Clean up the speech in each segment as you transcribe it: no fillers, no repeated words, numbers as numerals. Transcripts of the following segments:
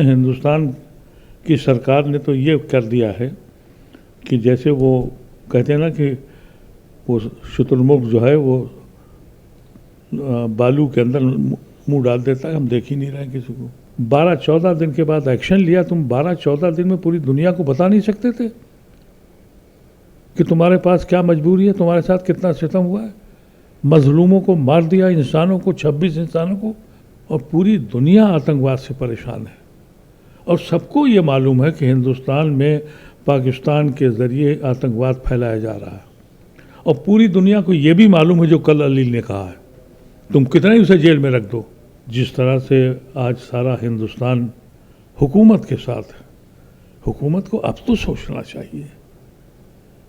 हिंदुस्तान की सरकार ने तो ये कर दिया है कि जैसे वो कहते हैं ना कि वो शुतुरमुर्ग जो है वो बालू के अंदर मुंह डाल देता है, हम देख ही नहीं रहे हैं किसी को। 12-14 दिन के बाद एक्शन लिया। तुम 12-14 दिन में पूरी दुनिया को बता नहीं सकते थे कि तुम्हारे पास क्या मजबूरी है, तुम्हारे साथ कितना सितम हुआ है। मजलूमों को मार दिया, इंसानों को, 26 इंसानों को, और पूरी दुनिया आतंकवाद से परेशान है। और सबको ये मालूम है कि हिंदुस्तान में पाकिस्तान के ज़रिए आतंकवाद फैलाया जा रहा है, और पूरी दुनिया को ये भी मालूम है जो कल अली ने कहा है, तुम कितना ही उसे जेल में रख दो। जिस तरह से आज सारा हिंदुस्तान हुकूमत के साथ है, हुकूमत को अब तो सोचना चाहिए,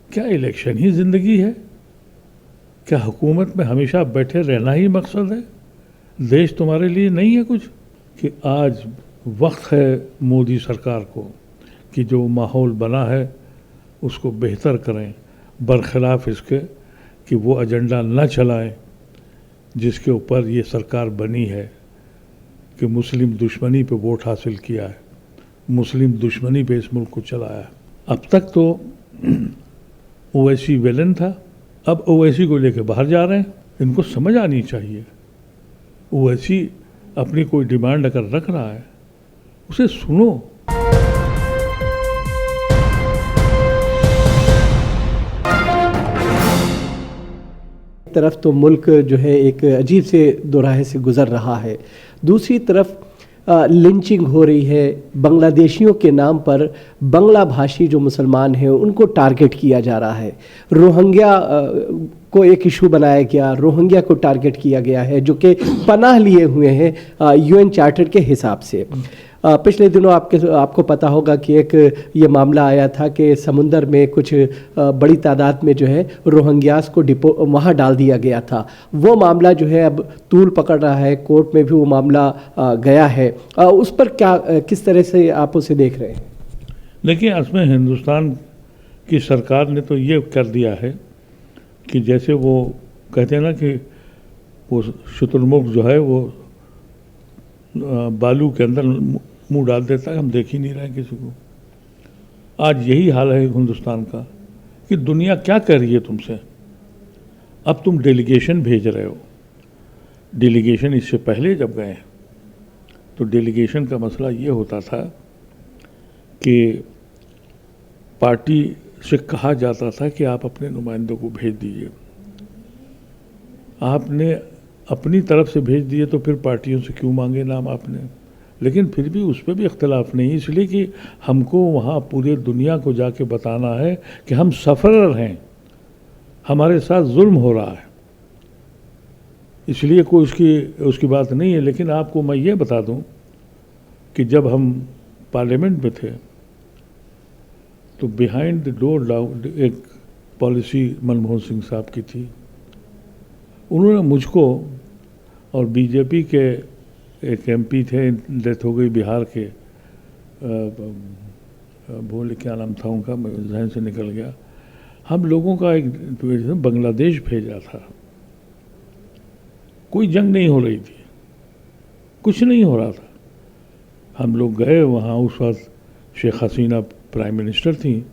क्या इलेक्शन ही ज़िंदगी है? क्या हुकूमत में हमेशा बैठे रहना ही मकसद है? देश तुम्हारे लिए नहीं है कुछ? कि आज वक्त है मोदी सरकार को कि जो माहौल बना है उसको बेहतर करें, बरखिलाफ़ इसके कि वो एजेंडा न चलाएं जिसके ऊपर ये सरकार बनी है कि मुस्लिम दुश्मनी पे वोट हासिल किया है, मुस्लिम दुश्मनी पे इस मुल्क को चलाया है। अब तक तो ओवैसी विलन था, अब ओवैसी को लेके बाहर जा रहे हैं। इनको समझ आनी चाहिए, ओवैसी अपनी कोई डिमांड अगर रख रहा है उसे सुनो। तरफ तो मुल्क जो है एक अजीब से दोराहे से गुज़र रहा है, दूसरी तरफ लिंचिंग हो रही है। बांग्लादेशियों के नाम पर बांग्ला भाषी जो मुसलमान हैं उनको टारगेट किया जा रहा है। रोहिंग्या को एक इशू बनाया गया, रोहिंग्या को टारगेट किया गया है जो कि पनाह लिए हुए हैं यूएन चार्टर के हिसाब से। पिछले दिनों आपको पता होगा कि एक ये मामला आया था कि समुंदर में कुछ बड़ी तादाद में जो है रोहिंग्यास को वहाँ डाल दिया गया था। वो मामला जो है अब तूल पकड़ रहा है, कोर्ट में भी वो मामला गया है। उस पर किस तरह से आप उसे देख रहे हैं? देखिए, इसमें हिंदुस्तान की सरकार ने तो ये कर दिया है कि जैसे वो कहते हैं ना कि वो शुतुरमुर्ग जो है वो बालू के अंदर मुंह डाल देता है, हम देख ही नहीं रहे हैं किसी को। आज यही हाल है हिंदुस्तान का कि दुनिया क्या कह रही है तुमसे। अब तुम डेलीगेशन भेज रहे हो। डेलीगेशन इससे पहले जब गए तो डेलीगेशन का मसला ये होता था कि पार्टी से कहा जाता था कि आप अपने नुमाइंदों को भेज दीजिए। आपने अपनी तरफ से भेज दिए तो फिर पार्टियों से क्यों मांगे नाम आपने? लेकिन फिर भी उस पर भी इख्तलाफ नहीं, इसलिए कि हमको वहाँ पूरे दुनिया को जाके बताना है कि हम सफ़रर हैं, हमारे साथ जुल्म हो रहा है, इसलिए कोई उसकी बात नहीं है। लेकिन आपको मैं ये बता दूं कि जब हम पार्लियामेंट में थे तो बिहाइंड द डोर एक पॉलिसी मनमोहन सिंह साहब की थी। उन्होंने मुझको और बीजेपी के एक एमपी थे, डेथ हो गई बिहार के, बोले क्या नाम था उनका, जहन से निकल गया। हम लोगों का एक बांग्लादेश भेजा था। कोई जंग नहीं हो रही थी, कुछ नहीं हो रहा था। हम लोग गए वहाँ, उस वक्त शेख हसीना प्राइम मिनिस्टर थी,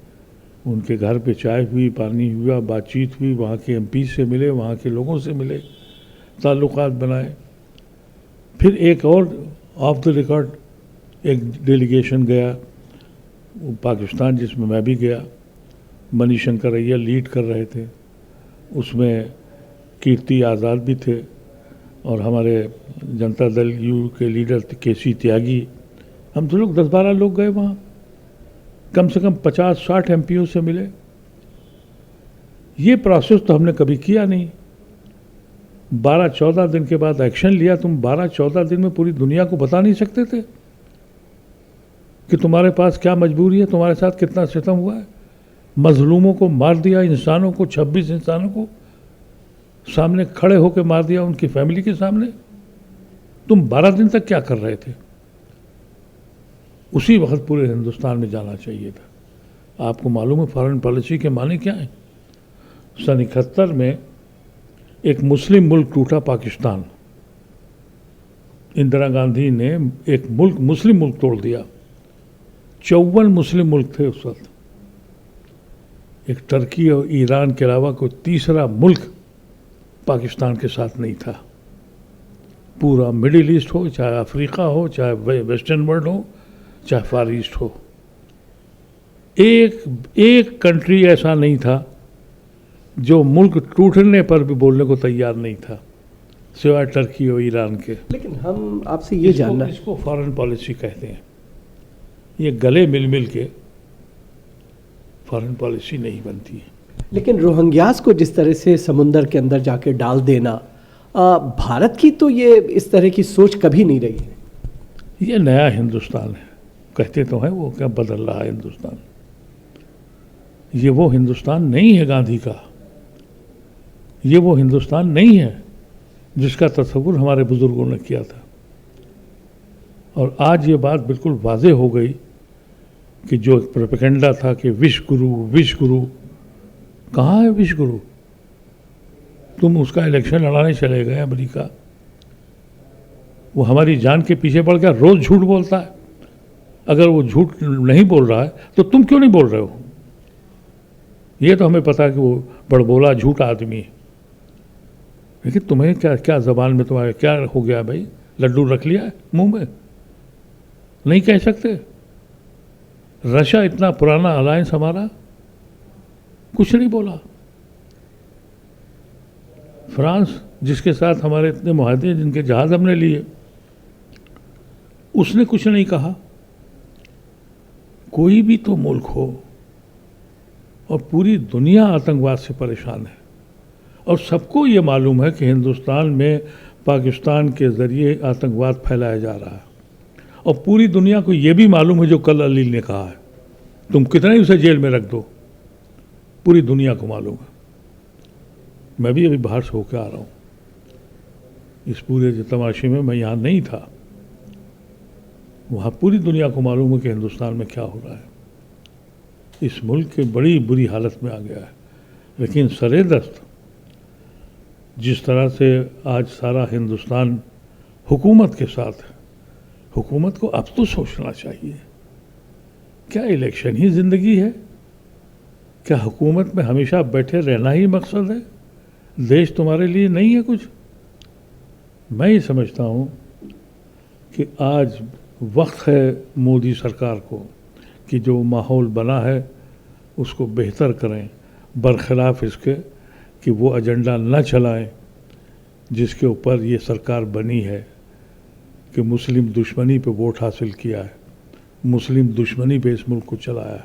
उनके घर पे चाय हुई, पानी हुआ, बातचीत हुई, वहाँ के एमपी से मिले, वहाँ के लोगों से मिले, ताल्लुकात बनाए। फिर एक और ऑफ द रिकॉर्ड एक डेलीगेशन गया पाकिस्तान, जिसमें मैं भी गया। मनीशंकर अय्यर लीड कर रहे थे, उसमें कीर्ति आज़ाद भी थे और हमारे जनता दल यू के लीडर केसी त्यागी। हम तो लोग 10-12 लोग गए वहाँ, कम से कम 50-60 एमपीओ से मिले। ये प्रोसेस तो हमने कभी किया नहीं। 12-14 दिन के बाद एक्शन लिया। तुम 12-14 दिन में पूरी दुनिया को बता नहीं सकते थे कि तुम्हारे पास क्या मजबूरी है, तुम्हारे साथ कितना सितम हुआ है। मजलूमों को मार दिया, इंसानों को, 26 इंसानों को सामने खड़े होकर मार दिया, उनकी फैमिली के सामने। तुम 12 दिन तक क्या कर रहे थे? उसी वक्त पूरे हिंदुस्तान में जाना चाहिए था। आपको मालूम है फॉरेन पॉलिसी के माने क्या हैं? सन 71 में एक मुस्लिम मुल्क टूटा, पाकिस्तान। इंदिरा गांधी ने एक मुल्क, मुस्लिम मुल्क तोड़ दिया। 54 मुस्लिम मुल्क थे उस वक्त। एक टर्की और ईरान के अलावा कोई तीसरा मुल्क पाकिस्तान के साथ नहीं था। पूरा मिडिल ईस्ट हो, चाहे अफ्रीका हो, चाहे वेस्टर्न वर्ल्ड हो, चाहे फार ईस्ट हो, एक कंट्री ऐसा नहीं था जो मुल्क टूटने पर भी बोलने को तैयार नहीं था, सिवाय टर्की और ईरान के। लेकिन हम आपसे ये जानना, इसको फॉरेन पॉलिसी कहते हैं। ये गले मिल मिल के फॉरेन पॉलिसी नहीं बनती है। लेकिन रोहिंग्यास को जिस तरह से समुंदर के अंदर जाके डाल देना, भारत की तो ये इस तरह की सोच कभी नहीं रही है। ये नया हिंदुस्तान है, कहते तो हैं, वो क्या बदल रहा है हिंदुस्तान। ये वो हिंदुस्तान नहीं है गांधी का, ये वो हिंदुस्तान नहीं है जिसका तस्वुर हमारे बुजुर्गों ने किया था। और आज ये बात बिल्कुल वाज़ेह हो गई कि जो प्रोपेगेंडा था कि विश्व गुरु, कहाँ है विश्व गुरु? तुम उसका इलेक्शन लड़ाने चले गए अमेरिका, वो हमारी जान के पीछे पड़ गया, रोज़ झूठ बोलता है। अगर वो झूठ नहीं बोल रहा है तो तुम क्यों नहीं बोल रहे हो? ये तो हमें पता है कि वो बड़बोला झूठा आदमी है, लेकिन तुम्हें क्या ज़बान में तुम्हारे क्या हो गया भाई? लड्डू रख लिया है मुंह में? नहीं कह सकते। रशिया इतना पुराना अलायंस हमारा, कुछ नहीं बोला। फ्रांस जिसके साथ हमारे इतने मुआहदे, जिनके जहाज़ हमने लिए, उसने कुछ नहीं कहा। कोई भी तो मुल्क हो, और पूरी दुनिया आतंकवाद से परेशान है, और सबको ये मालूम है कि हिंदुस्तान में पाकिस्तान के ज़रिए आतंकवाद फैलाया जा रहा है, और पूरी दुनिया को ये भी मालूम है जो कल अली ने कहा है, तुम कितना ही उसे जेल में रख दो, पूरी दुनिया को मालूम है। मैं भी अभी बाहर से होकर आ रहा हूँ, इस पूरे तमाशे में मैं यहाँ नहीं था। वहाँ पूरी दुनिया को मालूम है कि हिंदुस्तान में क्या हो रहा है। इस मुल्क के बड़ी बुरी हालत में आ गया है। लेकिन सरेदस्त जिस तरह से आज सारा हिंदुस्तान हुकूमत के साथ है, हुकूमत को अब तो सोचना चाहिए, क्या इलेक्शन ही ज़िंदगी है? क्या हुकूमत में हमेशा बैठे रहना ही मकसद है? देश तुम्हारे लिए नहीं है कुछ? मैं ये समझता हूँ कि आज वक्त है मोदी सरकार को कि जो माहौल बना है उसको बेहतर करें, बरखिलाफ़ इसके कि वो एजेंडा न चलाएं जिसके ऊपर ये सरकार बनी है, कि मुस्लिम दुश्मनी पे वोट हासिल किया है, मुस्लिम दुश्मनी पे इस मुल्क को चलाया है,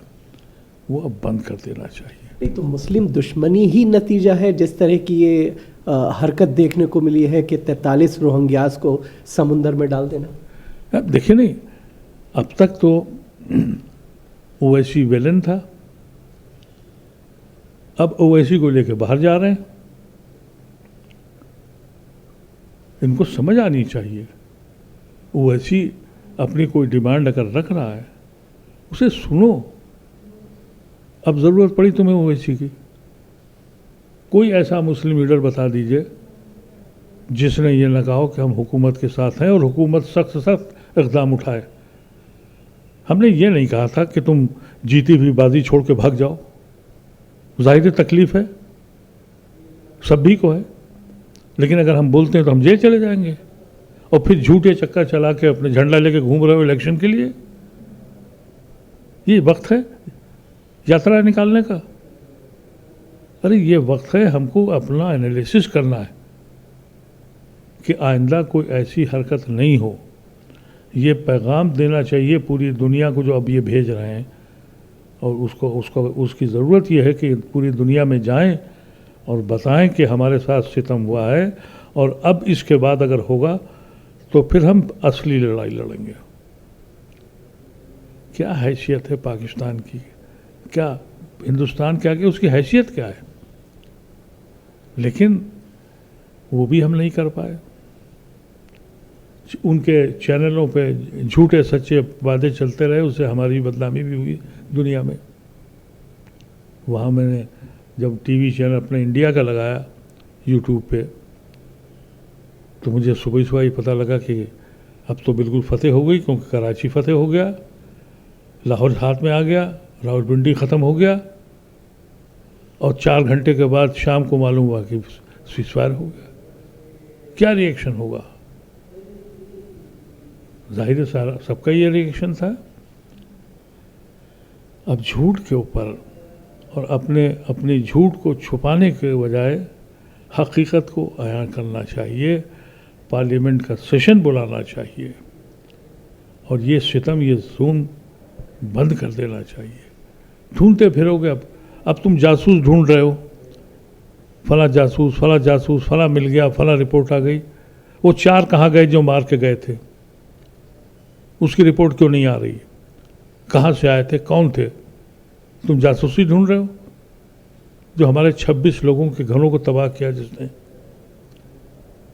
वो अब बंद कर देना चाहिए। नहीं तो मुस्लिम दुश्मनी ही नतीजा है जिस तरह की ये हरकत देखने को मिली है कि 43 रोहिंग्यास को समुंदर में डाल देना। अब देखिए, नहीं, अब तक तो ओवैसी विलन था, अब ओवैसी को लेके बाहर जा रहे हैं। इनको समझ आनी चाहिए, ओवैसी अपनी कोई डिमांड अगर रख रहा है उसे सुनो। अब ज़रूरत पड़ी तुम्हें ओवैसी की, कोई ऐसा मुस्लिम लीडर बता दीजिए जिसने ये न कहा कि हम हुकूमत के साथ हैं और हुकूमत सख्त इक़दाम उठाए। हमने ये नहीं कहा था कि तुम जीती हुई बाजी छोड़ के भाग जाओ, ज़ाहिर तकलीफ़ है, सभी को है, लेकिन अगर हम बोलते हैं तो हम जेल चले जाएंगे और फिर झूठे चक्कर चला के अपने झंडा लेके घूम रहे हो इलेक्शन के लिए। ये वक्त है यात्रा निकालने का? अरे ये वक्त है हमको अपना एनालिसिस करना है कि आइंदा कोई ऐसी हरकत नहीं हो। ये पैगाम देना चाहिए पूरी दुनिया को जो अब ये भेज रहे हैं, और उसकी ज़रूरत ये है कि पूरी दुनिया में जाएं और बताएं कि हमारे साथ सितम हुआ है, और अब इसके बाद अगर होगा तो फिर हम असली लड़ाई लड़ेंगे। क्या हैसियत है पाकिस्तान की, क्या हिंदुस्तान क्या, क्या उसकी हैसियत क्या है? लेकिन वो भी हम नहीं कर पाए। उनके चैनलों पे झूठे सच्चे वादे चलते रहे, उससे हमारी बदनामी भी हुई दुनिया में। वहाँ मैंने जब टीवी चैनल अपने इंडिया का लगाया यूट्यूब पे, तो मुझे सुबह सुबह ही पता लगा कि अब तो बिल्कुल फतेह हो गई, क्योंकि कराची फतेह हो गया, लाहौर हाथ में आ गया, रावलपिंडी ख़त्म हो गया, और 4 घंटे के बाद शाम को मालूम हुआ कि सीज़फायर हो गया। क्या रिएक्शन होगा? जाहिर है सारा सबका ये रिएक्शन था। अब झूठ के ऊपर और अपने झूठ को छुपाने के बजाय हकीकत को अयान करना चाहिए, पार्लियामेंट का सेशन बुलाना चाहिए, और ये सितम, ये जुल्म बंद कर देना चाहिए। ढूंढते फिरोगे, अब तुम जासूस ढूंढ रहे हो, फला जासूस, फला जासूस, फला मिल गया, फला रिपोर्ट आ गई। वो 4 कहाँ गए जो मार के गए थे? उसकी रिपोर्ट क्यों नहीं आ रही? कहाँ से आए थे? कौन थे? तुम जासूसी ढूंढ रहे हो? जो हमारे 26 लोगों के घरों को तबाह किया, जिसने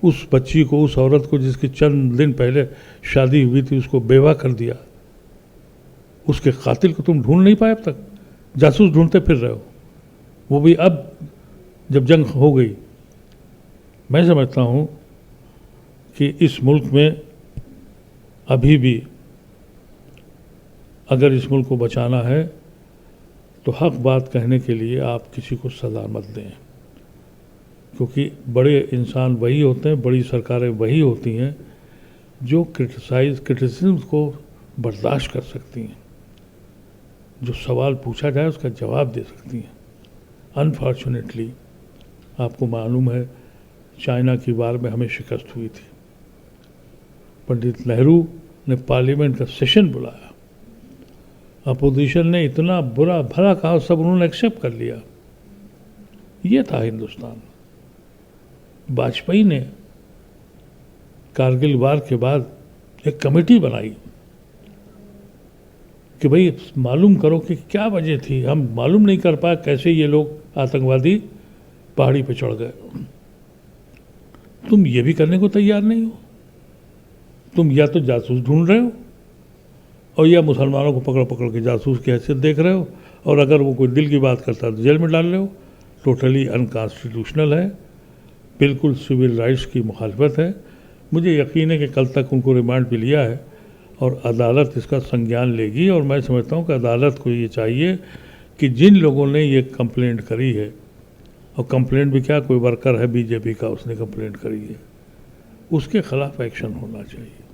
उस बच्ची को, उस औरत को जिसकी चंद दिन पहले शादी हुई थी, उसको बेवा कर दिया, उसके कातिल को तुम ढूंढ नहीं पाए अब तक? जासूस ढूंढते फिर रहे हो, वो भी अब जब जंग हो गई। मैं समझता हूँ कि इस मुल्क में अभी भी अगर इस मुल्क को बचाना है तो हक बात कहने के लिए आप किसी को सज़ा मत दें, क्योंकि बड़े इंसान वही होते हैं, बड़ी सरकारें वही होती हैं जो क्रिटिसिज्म को बर्दाश्त कर सकती हैं, जो सवाल पूछा जाए उसका जवाब दे सकती हैं। अनफॉर्चुनेटली आपको मालूम है चाइना की वार में हमें शिकस्त हुई थी। पंडित नेहरू ने पार्लियामेंट का सेशन बुलाया, अपोजिशन ने इतना बुरा भला कहा, सब उन्होंने एक्सेप्ट कर लिया। ये था हिंदुस्तान। वाजपेयी ने कारगिल वार के बाद एक कमेटी बनाई कि भाई मालूम करो कि क्या वजह थी, हम मालूम नहीं कर पाए कैसे ये लोग आतंकवादी पहाड़ी पे चढ़ गए। तुम ये भी करने को तैयार नहीं हो। तुम या तो जासूस ढूंढ रहे हो और या मुसलमानों को पकड़ पकड़ के जासूस की हैसियत देख रहे हो, और अगर वो कोई दिल की बात करता है तो जेल में डाल रहे हो। टोटली अनकॉन्स्टिट्यूशनल है, बिल्कुल सिविल राइट्स की मुखालफत है। मुझे यकीन है कि कल तक उनको रिमांड पे लिया है और अदालत इसका संज्ञान लेगी, और मैं समझता हूँ कि अदालत को ये चाहिए कि जिन लोगों ने ये कंप्लेंट करी है, और कंप्लेंट भी क्या, कोई वर्कर है बीजेपी का उसने कंप्लेंट करी है, उसके खिलाफ एक्शन होना चाहिए।